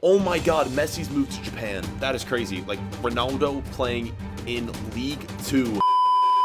Oh my god, Messi's moved to Japan. That is crazy. Like, Ronaldo playing in League 2.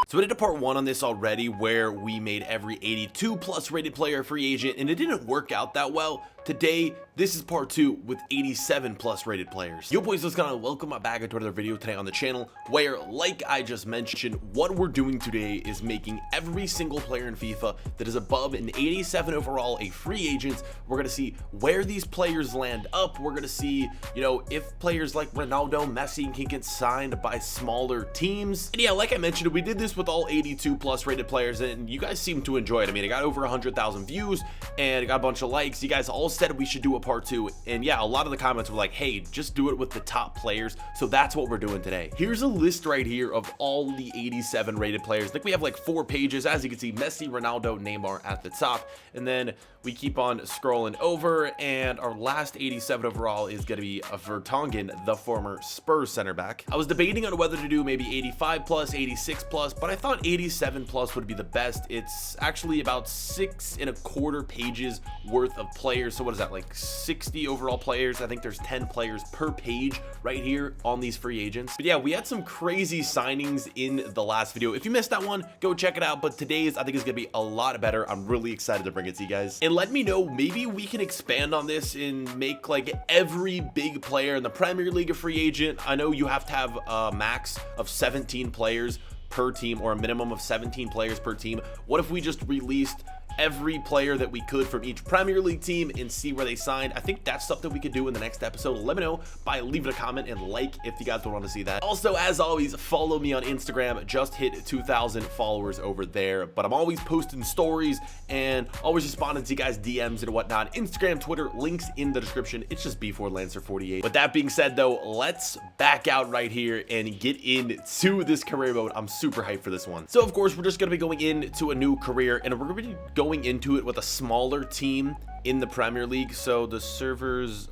So we did a part 1 on this already where we made every 82 plus rated player a free agent, and it didn't work out that well. Today, this is part 2 with 87 plus rated players. Yo boys, what's going on? Welcome back to another video today on the channel where, like I just mentioned, what we're doing today is making every single player in FIFA that is above an 87 overall a free agent. We're going to see where these players land up. We're going to see, if players like Ronaldo, Messi can get signed by smaller teams. And yeah, like I mentioned, we did this with all 82 plus rated players and you guys seem to enjoy it. I mean, it got over 100,000 views and it got a bunch of likes. You guys all said we should do a part 2, and yeah, a lot of the comments were like, hey, just do it with the top players. So that's what we're doing today. Here's a list right here of all the 87 rated players. I think we have like 4 pages. As you can see, Messi, Ronaldo, Neymar at the top, and then we keep on scrolling over, and our last 87 overall is going to be a Vertonghen, the former Spurs center back. I was debating on whether to do maybe 85 plus, 86 plus, but I thought 87 plus would be the best. It's actually about 6.25 pages worth of players. So what is that, like 60 overall players? I think there's 10 players per page right here on these free agents. But yeah, we had some crazy signings in the last video. If you missed that one, go check it out. But today's, I think, is gonna be a lot better. I'm really excited to bring it to you guys. And let me know, maybe we can expand on this and make like every big player in the Premier League a free agent. I know you have to have a max of 17 players per team, or a minimum of 17 players per team. What if we just released every player that we could from each Premier League team and see where they signed? I think that's something we could do in the next episode. Let me know by leaving a comment and like if you guys would want to see that. Also, as always, follow me on Instagram. Just hit 2,000 followers over there, but I'm always posting stories and always responding to you guys DMs and whatnot. Instagram, Twitter, links in the description. It's just B4Lancer48. With that being said though, let's back out right here and get into this career mode. I'm super hyped for this one. So of course, we're just going to be going into a new career, and we're going to be going into it with a smaller team in the Premier League. So the servers,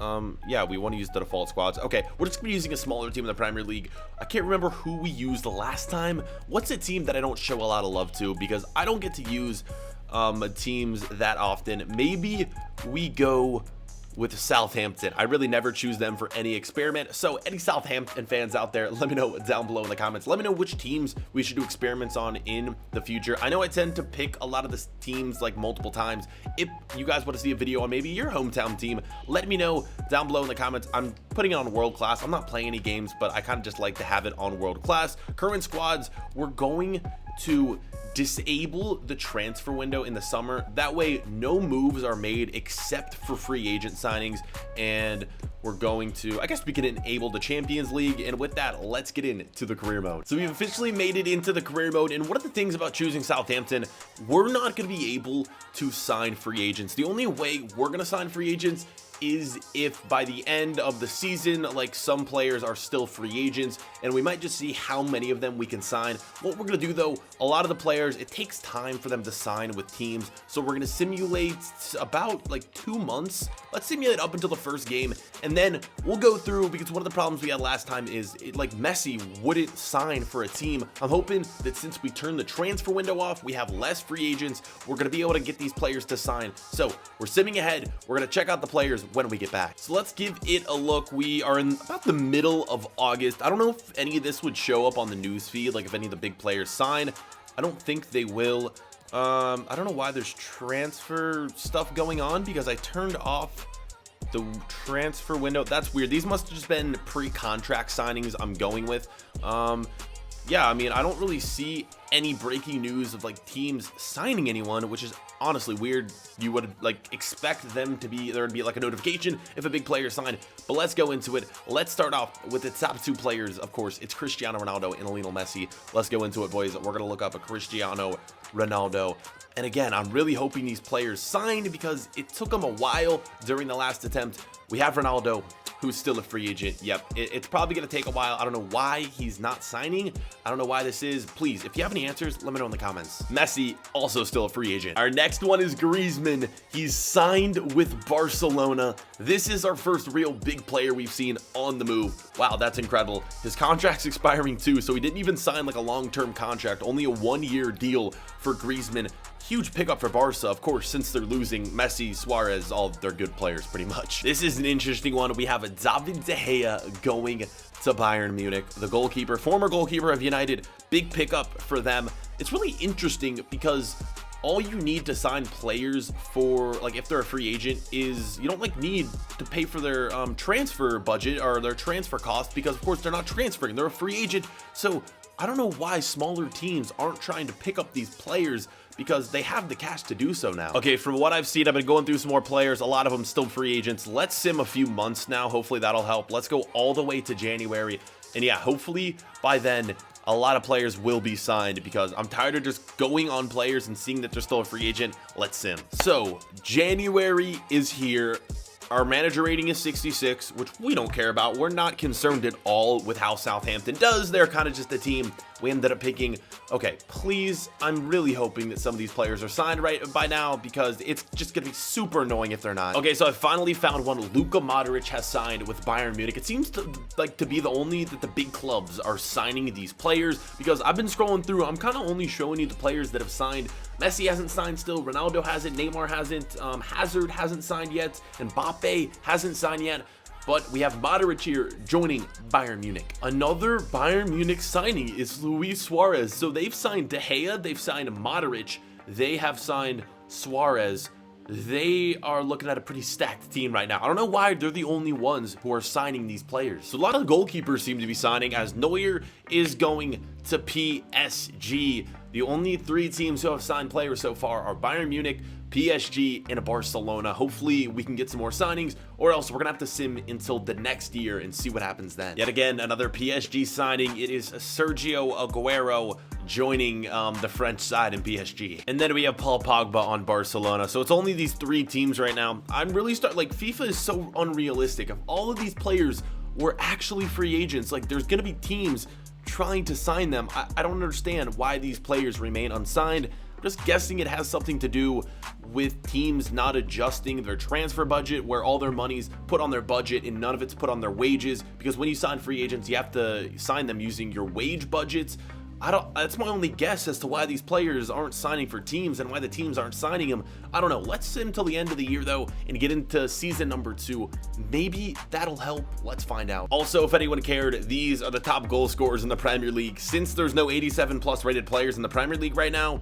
yeah, we want to use the default squads. Okay, we're just gonna be using a smaller team in the Premier League. I can't remember who we used the last time. What's a team that I don't show a lot of love to because I don't get to use teams that often? Maybe we go with Southampton. I really never choose them for any experiment. So any Southampton fans out there, let me know down below in the comments. Let me know which teams we should do experiments on in the future. I know I tend to pick a lot of the teams like multiple times. If you guys want to see a video on maybe your hometown team, let me know down below in the comments. I'm putting it on world class. I'm not playing any games, but I kind of just like to have it on world class. Current squads, we're going to disable the transfer window in the summer. That way no moves are made except for free agent signings, and we're going to, I guess we can enable the Champions League. And with that, let's get into the career mode. So we've officially made it into the career mode, and one of the things about choosing Southampton, we're not going to be able to sign free agents. The only way we're going to sign free agents is if by the end of the season, like, some players are still free agents, and we might just see how many of them we can sign. What we're gonna do though, a lot of the players, it takes time for them to sign with teams, so we're gonna simulate about like 2 months. Let's simulate up until the first game, and then we'll go through, because one of the problems we had last time is like Messi wouldn't sign for a team. I'm hoping that since we turned the transfer window off, we have less free agents, we're gonna be able to get these players to sign. So we're simming ahead, we're gonna check out the players when we get back. So let's give it a look. We are in about the middle of August. I don't know if any of this would show up on the news feed, like if any of the big players sign. I don't think they will. I don't know why there's transfer stuff going on, because I turned off the transfer window. That's weird. These must have just been pre-contract signings I'm going with. Yeah, I mean, I don't really see any breaking news of like teams signing anyone, which is honestly weird. You would like expect them to be, there would be like a notification if a big player signed. But let's go into it. Let's start off with the top 2 players. Of course, it's Cristiano Ronaldo and Lionel Messi. Let's go into it, boys. We're gonna look up a Cristiano Ronaldo. And again, I'm really hoping these players signed because it took them a while during the last attempt. We have Ronaldo, who's still a free agent. Yep, it's probably going to take a while. I don't know why he's not signing. I don't know why this is. Please, if you have any answers, let me know in the comments. Messi, also still a free agent. Our next one is Griezmann. He's signed with Barcelona. This is our first real big player we've seen on the move. Wow, that's incredible. His contract's expiring too, so he didn't even sign like a long-term contract, only a 1-year deal for Griezmann. huge pickup for Barca, of course, since they're losing Messi, Suarez, all their good players pretty much. This is an interesting one. We have David De Gea going to Bayern Munich, the goalkeeper, former goalkeeper of United. Big pickup for them. It's really interesting because all you need to sign players for, like, if they're a free agent, is you don't like need to pay for their transfer budget or their transfer cost, because of course they're not transferring, they're a free agent. So I don't know why smaller teams aren't trying to pick up these players, because they have the cash to do so now. Okay, from what I've seen, I've been going through some more players, a lot of them still free agents. Let's sim a few months now, hopefully that'll help. Let's go all the way to January, and yeah, hopefully by then a lot of players will be signed, because I'm tired of just going on players and seeing that they're still a free agent. Let's sim. So January is here. Our manager rating is 66, which we don't care about. We're not concerned at all with how Southampton does. They're kind of just a team we ended up picking. Okay, please, I'm really hoping that some of these players are signed right by now, because it's just gonna be super annoying if they're not. Okay, so I finally found one. Luka Modric has signed with Bayern Munich. It seems to be the only that the big clubs are signing these players, because I've been scrolling through. I'm kind of only showing you the players that have signed. Messi hasn't signed still, Ronaldo hasn't, Neymar hasn't, Hazard hasn't signed yet, and Mbappe hasn't signed yet. But we have Modric here joining Bayern Munich. Another Bayern Munich signing is Luis Suarez. So they've signed De Gea, they've signed Modric, they have signed Suarez. They are looking at a pretty stacked team right now. I don't know why they're the only ones who are signing these players. So a lot of goalkeepers seem to be signing, as Neuer is going to PSG. The only 3 teams who have signed players so far are Bayern Munich, PSG, and Barcelona. Hopefully we can get some more signings, or else we're gonna have to sim until the next year and see what happens then. Yet again, another PSG signing. It is Sergio Aguero joining the French side in PSG. And then we have Paul Pogba on Barcelona. So it's only these 3 teams right now. I'm really like, FIFA is so unrealistic. If all of these players were actually free agents, like, there's gonna be teams trying to sign them. I don't understand why these players remain unsigned. I'm just guessing it has something to do with teams not adjusting their transfer budget, where all their money's put on their budget and none of it's put on their wages, because when you sign free agents, you have to sign them using your wage budgets. That's my only guess as to why these players aren't signing for teams and why the teams aren't signing them. I don't know. Let's sim till the end of the year though and get into season number 2. Maybe that'll help. Let's find out. Also, if anyone cared, these are the top goal scorers in the Premier League. Since there's no 87 plus rated players in the Premier League right now,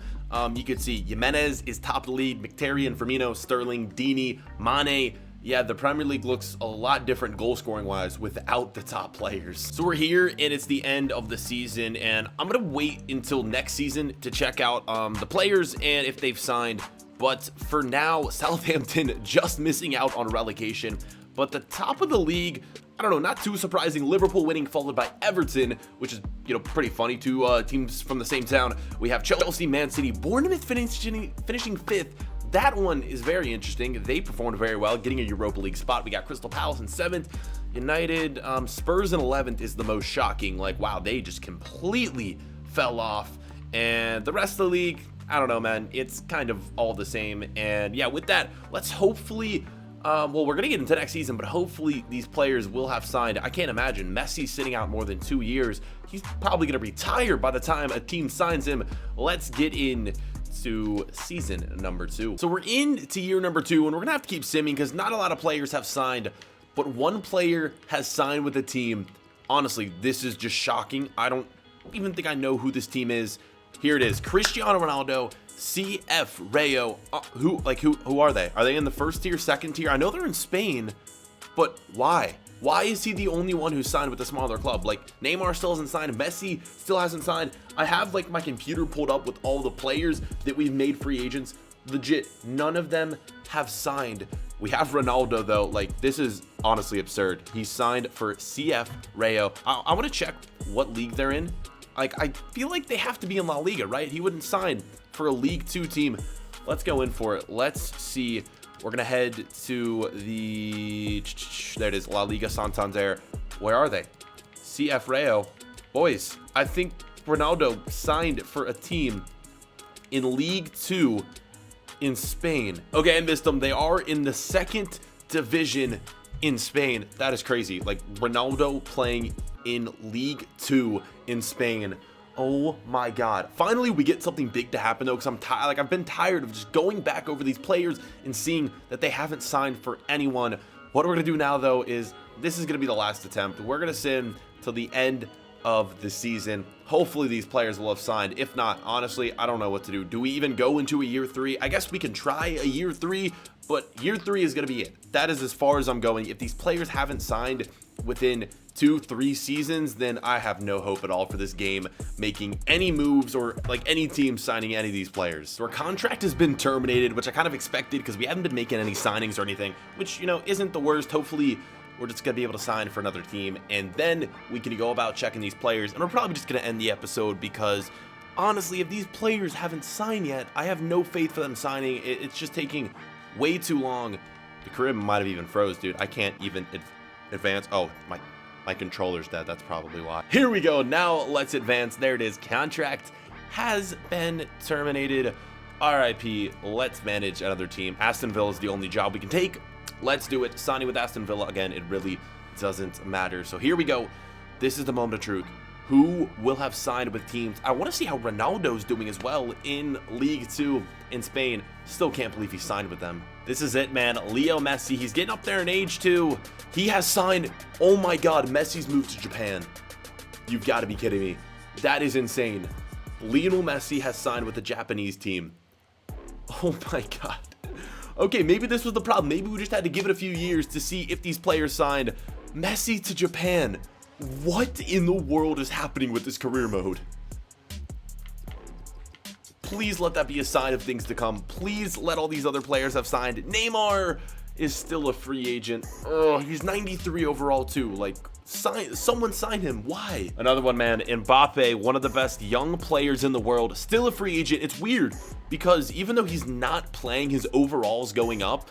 you could see Jimenez is top of the league, Mkhitaryan, Firmino, Sterling, Dini, Mane. Yeah, the Premier League looks a lot different goal scoring wise without the top players. So we're here and it's the end of the season, and I'm gonna wait until next season to check out the players and if they've signed. But for now, Southampton just missing out on relegation. But the top of the league, I don't know, not too surprising. Liverpool winning, followed by Everton, which is, you know, pretty funny. 2 teams from the same town. We have Chelsea, Man City, Bournemouth finishing 5th. That one is very interesting. They performed very well, getting a Europa League spot. We got Crystal Palace in 7th, United, Spurs in 11th is the most shocking. Like, wow, they just completely fell off. And the rest of the league, I don't know, man. It's kind of all the same. And yeah, with that, let's hopefully, well, we're going to get into next season, but hopefully these players will have signed. I can't imagine Messi sitting out more than 2 years. He's probably going to retire by the time a team signs him. Let's get in to season number 2. So we're into year number 2, and we're gonna have to keep simming because not a lot of players have signed, but one player has signed with the team. Honestly, this is just shocking. I don't even think I know who this team is. Here it is, Cristiano Ronaldo, CF Rayo. Who are they? Are they in the first tier, second tier? I know they're in Spain, but why? Why is he the only one who signed with a smaller club? Like, Neymar still hasn't signed, Messi still hasn't signed. I have, like, my computer pulled up with all the players that we've made free agents. Legit, none of them have signed. We have Ronaldo, though. Like, this is honestly absurd. He signed for CF Rayo. I want to check what league they're in. Like, I feel like they have to be in La Liga, right? He wouldn't sign for a League 2 team. Let's go in for it. Let's see. We're going to head to the, there it is, La Liga Santander. Where are they? CF Rayo. Boys, I think Ronaldo signed for a team in League 2 in Spain. Okay, I missed them. They are in the 2nd division in Spain. That is crazy. Like, Ronaldo playing in League 2 in Spain. Oh my god. Finally, we get something big to happen though, because I've been tired of just going back over these players and seeing that they haven't signed for anyone. What we're gonna do now though is this is gonna be the last attempt. We're gonna sit till the end of the season. Hopefully these players will have signed. If not, honestly, I don't know what to do. Do we even go into a year 3? I guess we can try a year 3, but year 3 is gonna be it. That is as far as I'm going. If these players haven't signed within 2-3 seasons, then I have no hope at all for this game making any moves or like any team signing any of these players. So our contract has been terminated, which I kind of expected because we haven't been making any signings or anything, which, you know, isn't the worst. Hopefully we're just gonna be able to sign for another team, and then we can go about checking these players, and we're probably just gonna end the episode because honestly, if these players haven't signed yet, I have no faith for them signing. It's just taking way too long. The career might have even froze, dude. I can't even advance. Oh, my controller's dead. That's probably why. Here we go. Now let's advance. There it is. Contract has been terminated. RIP. Let's manage another team. Aston Villa is the only job we can take. Let's do it. Signing with Aston Villa again. It really doesn't matter. So here we go. This is the moment of truth. Who will have signed with teams? I want to see how Ronaldo's doing as well in League 2 in Spain. Still can't believe he signed with them. This is it, man. Leo Messi. He's getting up there in age too. He has signed. Oh my god, Messi's moved to Japan. You've got to be kidding me. That is insane. Lionel Messi has signed with the Japanese team. Oh my god. Okay, maybe this was the problem. Maybe we just had to give it a few years to see if these players signed. Messi to Japan. What in the world is happening with this career mode? Please let that be a sign of things to come. Please let all these other players have signed. Neymar is still a free agent. Oh, he's 93 overall too. Like, someone sign him. Why? Another one, man. Mbappe, one of the best young players in the world, still a free agent. It's weird because even though he's not playing, his overall's going up,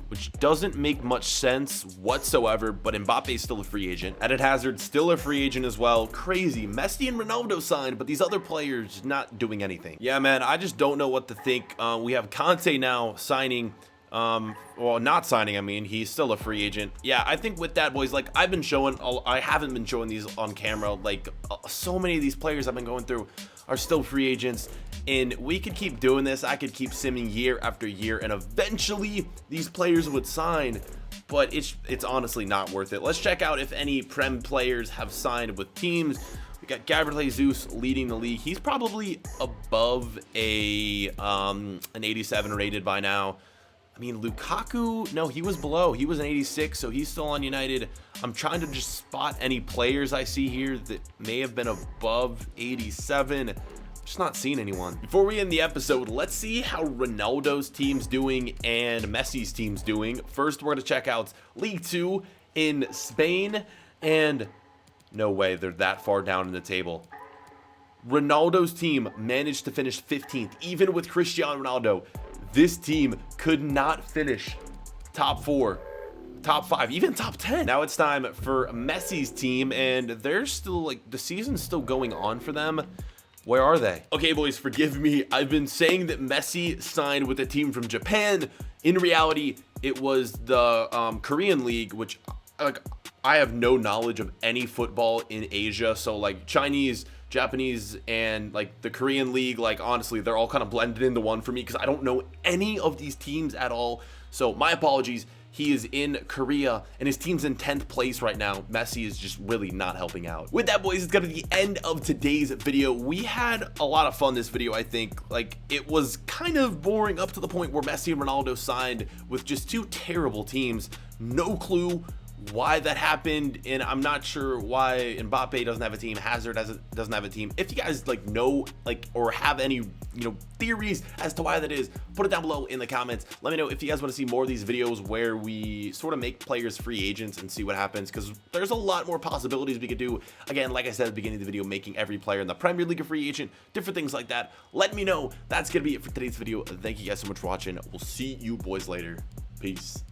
which doesn't make much sense whatsoever, but Mbappe is still a free agent. Eden Hazard still a free agent as well. Crazy. Messi and Ronaldo signed, but these other players not doing anything. Yeah, man, I just don't know what to think. We have Conte now signing. Well, not signing, I mean, he's still a free agent. Yeah, I think with that, boys, like, I haven't been showing these on camera. Like, so many of these players I've been going through are still free agents, and we could keep doing this. I could keep simming year after year, and eventually these players would sign, but it's honestly not worth it. Let's check out if any Prem players have signed with teams. We got Gabriel Jesus leading the league. He's probably above an 87 rated by now. I mean, Lukaku, no, he was below. He was an 86, so he's still on United. I'm trying to just spot any players I see here that may have been above 87. Just not seeing anyone. Before we end the episode, let's see how Ronaldo's team's doing and Messi's team's doing. First, we're going to check out League 2 in Spain, and no way they're that far down in the table. Ronaldo's team managed to finish 15th, even with Cristiano Ronaldo. This team could not finish top 4, top 5, even top 10. Now it's time for Messi's team, and they're still, like, the season's still going on for them. Where are they? Okay, boys, forgive me. I've been saying that Messi signed with a team from Japan. In reality, it was the Korean league, which, like, I have no knowledge of any football in Asia. So, like, Chinese, Japanese, and like the Korean league, like, honestly, they're all kind of blended into one for me because I don't know any of these teams at all. So my apologies. He is in Korea and his team's in 10th place right now. Messi is just really not helping out. With that, boys, it's gonna be the end of today's video. We had a lot of fun this video. I think, like, it was kind of boring up to the point where Messi and Ronaldo signed with just two terrible teams. No clue why that happened, and I'm not sure why Mbappe doesn't have a team, Hazard doesn't have a team. If you guys, like, know, like, or have any, you know, theories as to why that is, put it down below in the comments. Let me know if you guys want to see more of these videos where we sort of make players free agents and see what happens, because there's a lot more possibilities we could do. Again, like I said at the beginning of the video, making every player in the Premier League a free agent, different things like that. Let me know. That's gonna be it for today's video. Thank you guys so much for watching. We'll see you boys later. Peace.